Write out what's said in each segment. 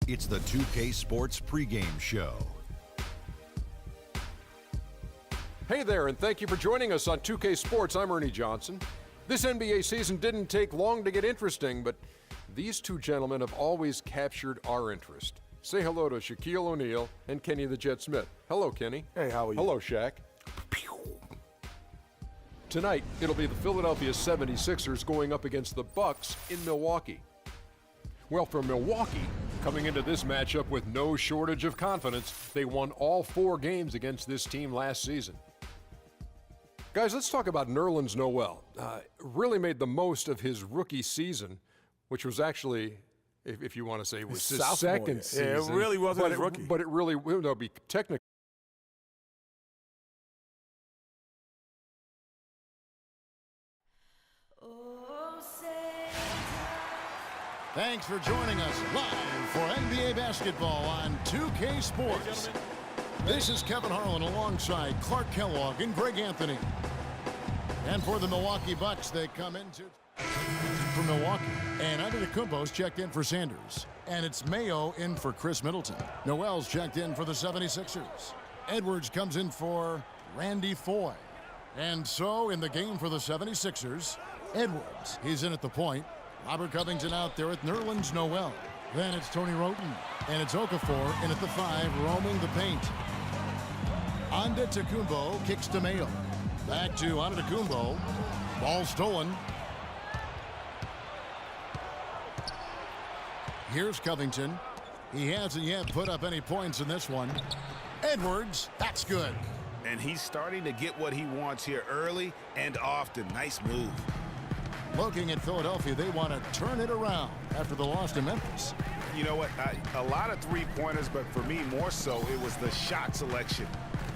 It's the 2K Sports pregame show. Hey there, and thank you for joining us on 2K Sports. I'm Ernie Johnson. This NBA season didn't take long to get interesting, but these two gentlemen have always captured our interest. Say hello to Shaquille O'Neal and Kenny the Jet Smith. Hello, Kenny. Hey, how are you? Hello, Shaq. Tonight, it'll be the Philadelphia 76ers going up against the Bucks in Milwaukee. Well, for Milwaukee, coming into this matchup with no shortage of confidence, they won all 4 games against this team last season. Guys, let's talk about Nerlens Noel. Really made the most of his rookie season, which was actually, if you want to say, it was his second season. Yeah, it really wasn't his rookie. But it really will be technically. Thanks for joining us live for NBA basketball on 2K Sports. This is Kevin Harlan alongside Clark Kellogg and Greg Anthony. And for the Milwaukee Bucks, they come into for Milwaukee. And Antetokounmpo's checked in for Sanders. And it's Mayo in for Chris Middleton. Noel's checked in for the 76ers. Edwards comes in for Randy Foye. And so in the game for the 76ers, Edwards, he's in at the point. Robert Covington out there with Nerlens Noel. Then it's Tony Wroten. And it's Okafor in at the 5, roaming the paint. Antetokounmpo kicks to Mayo. Back to Antetokounmpo. Ball stolen. Here's Covington. He hasn't yet put up any points in this one. Edwards, that's good. And he's starting to get what he wants here early and often. Nice move. Looking at Philadelphia, they want to turn it around after the loss to Memphis. You know what? A lot of three-pointers, but for me, more so, it was the shot selection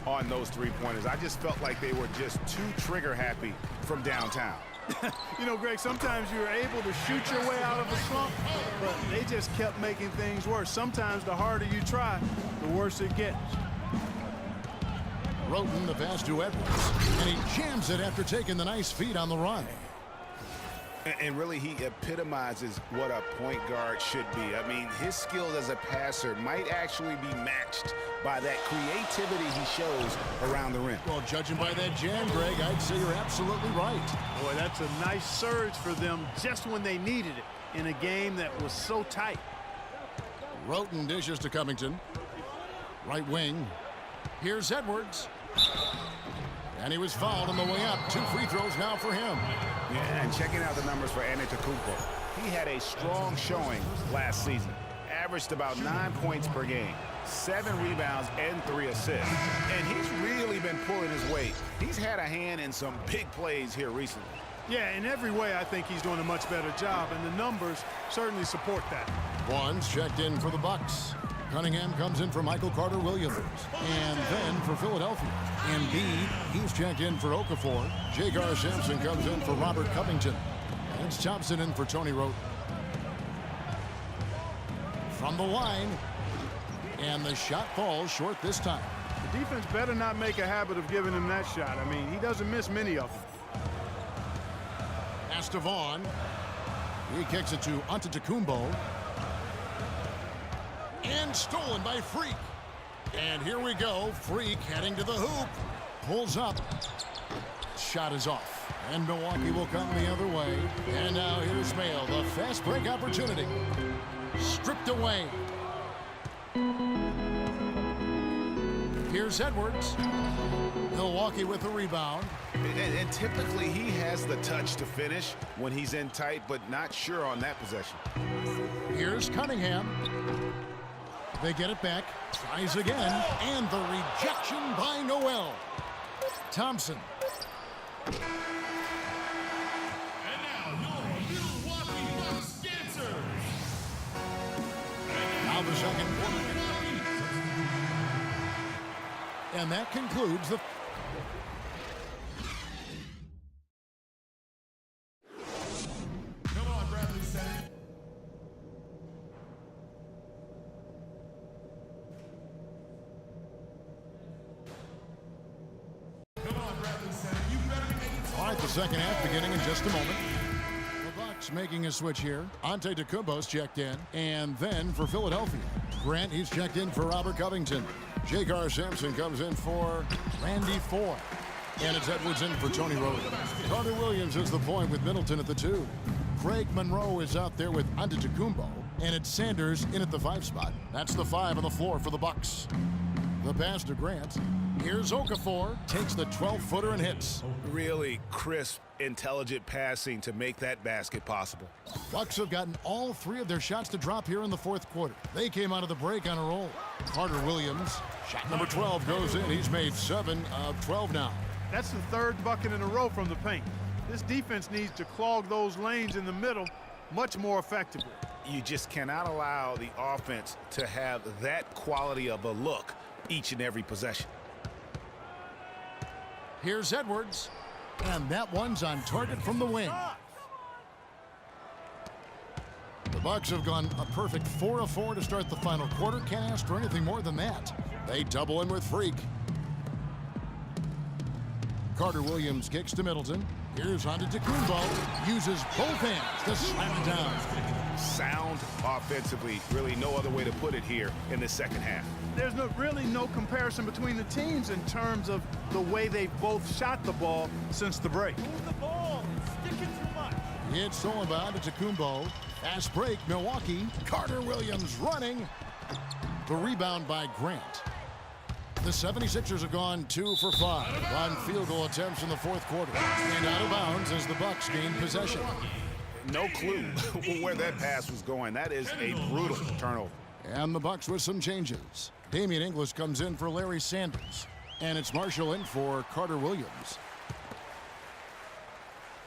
on those three-pointers. I just felt like they were just too trigger-happy from downtown. You know, Greg, sometimes you're able to shoot your way out of a slump, but they just kept making things worse. Sometimes the harder you try, the worse it gets. Wroten the pass to Edwards, and he jams it after taking the nice feed on the run. And really, he epitomizes what a point guard should be. I mean, his skills as a passer might actually be matched by that creativity he shows around the rim. Well, judging by that jam, Greg, I'd say you're absolutely right. Boy, that's a nice surge for them just when they needed it in a game that was so tight. Wroten dishes to Covington. Right wing. Here's Edwards. And he was fouled on the way up. 2 free throws now for him. Yeah, and checking out the numbers for Antetokounmpo. He had a strong showing last season. Averaged about 9 points per game, 7 rebounds, and 3 assists. And he's really been pulling his weight. He's had a hand in some big plays here recently. Yeah, in every way, I think he's doing a much better job, and the numbers certainly support that. One's checked in for the Bucks. Cunningham comes in for Michael Carter-Williams. And then for Philadelphia, Embiid, he's checked in for Okafor. J.Gar Sampson comes in for Robert Covington. And it's Thompson in for Tony Wroten. From the line, and the shot falls short this time. The defense better not make a habit of giving him that shot. I mean, he doesn't miss many of them. Pass to Vaughn. He kicks it to Antetokounmpo. And stolen by Freak. And here we go. Freak heading to the hoop. Pulls up. Shot is off. And Milwaukee will come the other way. And now here's Mayo. The fast break opportunity. Stripped away. Here's Edwards. Milwaukee with the rebound. And typically he has the touch to finish when he's in tight, but not sure on that possession. Here's Cunningham. They get it back. Tries again. And the rejection by Noel. Thompson. And now your Milwaukee Bucks dancers. Now the second quarter. And that concludes the... Come on, Bradley Center. All right, the second half beginning in just a moment. The Bucks making a switch here. Antetokounmpo's checked in. And then for Philadelphia, Grant. He's checked in for Robert Covington. J.K. Sampson comes in for Randy Foy. And it's Edwards in for Tony Rhodes. Carter Williams is the point with Middleton at the 2. Craig Monroe is out there with Antetokounmpo. And it's Sanders in at the 5 spot. That's the 5 on the floor for the Bucks. The pass to Grant. Here's Okafor. Takes the 12-footer and hits. Really crisp, intelligent passing to make that basket possible. Bucks have gotten all 3 of their shots to drop here in the 4th quarter. They came out of the break on a roll. Carter Williams. Shot number 12 goes in. He's made 7 of 12 now. That's the 3rd bucket in a row from the paint. This defense needs to clog those lanes in the middle much more effectively. You just cannot allow the offense to have that quality of a look each and every possession. Here's Edwards. And that one's on target from the wing. The Bucks have gone a perfect 4 of 4 to start the final quarter. Can't ask for anything more than that. They double in with Freak. Carter Williams kicks to Middleton. Here's Antetokounmpo. Uses both hands to slam it down. Sound offensively, really no other way to put it here in the second half. There's really no comparison between the teams in terms of the way they've both shot the ball since the break. Move the ball. Stick it too much. It's stolen by Antetokounmpo. Fast break, Milwaukee. Carter Williams running. The rebound by Grant. The 76ers have gone 2 for 5 on field goal attempts in the 4th quarter. And out of bounds as the Bucks gain possession. No clue where that pass was going. That is a brutal turnover. And the Bucks with some changes. Damian Inglis comes in for Larry Sanders. And it's Marshall in for Carter Williams.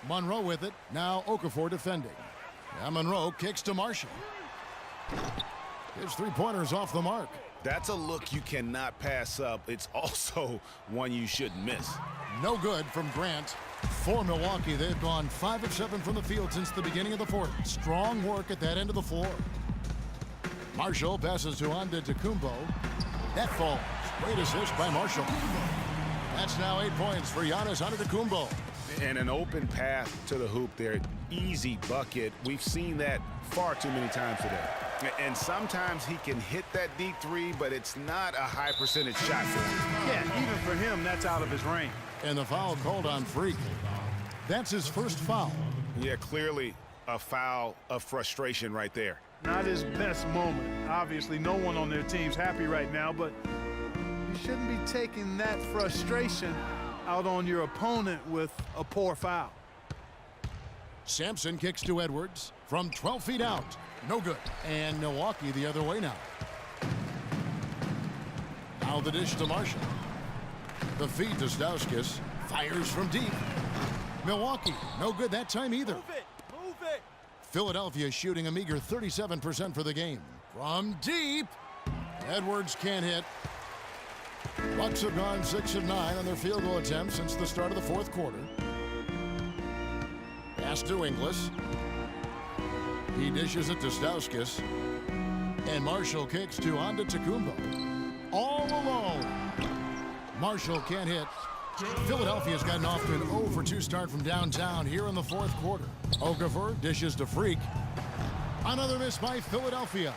Monroe with it. Now Okafor defending. Now Monroe kicks to Marshall. His 3-pointer's off the mark. That's a look you cannot pass up. It's also one you shouldn't miss. No good from Grant. For Milwaukee, they've gone 5 of 7 from the field since the beginning of the 4th. Strong work at that end of the floor. Marshall passes to Antetokounmpo. That falls. Great assist by Marshall. That's now 8 points for Giannis Antetokounmpo. And an open path to the hoop there. Easy bucket. We've seen that far too many times today. And sometimes he can hit that deep 3, but it's not a high percentage shot for him. Yeah, even for him, that's out of his range. And the foul called on Freak. That's his first foul. Yeah, clearly a foul of frustration right there. Not his best moment. Obviously, no one on their team's happy right now, but you shouldn't be taking that frustration out on your opponent with a poor foul. Sampson kicks to Edwards from 12 feet out. No good. And Milwaukee the other way now. Now the dish to Marshall. The feed to Stauskas. Fires from deep. Milwaukee, no good that time either. Move it. Move it. Philadelphia shooting a meager 37% for the game. From deep. Edwards can't hit. Bucks have gone 6 of 9 on their field goal attempts since the start of the 4th quarter. Pass to Inglis. He dishes it to Stauskas. And Marshall kicks to Antetokounmpo. All alone. Marshall can't hit. Philadelphia's gotten off to an 0 for 2 start from downtown here in the 4th quarter. Okafor dishes to Freak. Another miss by Philadelphia.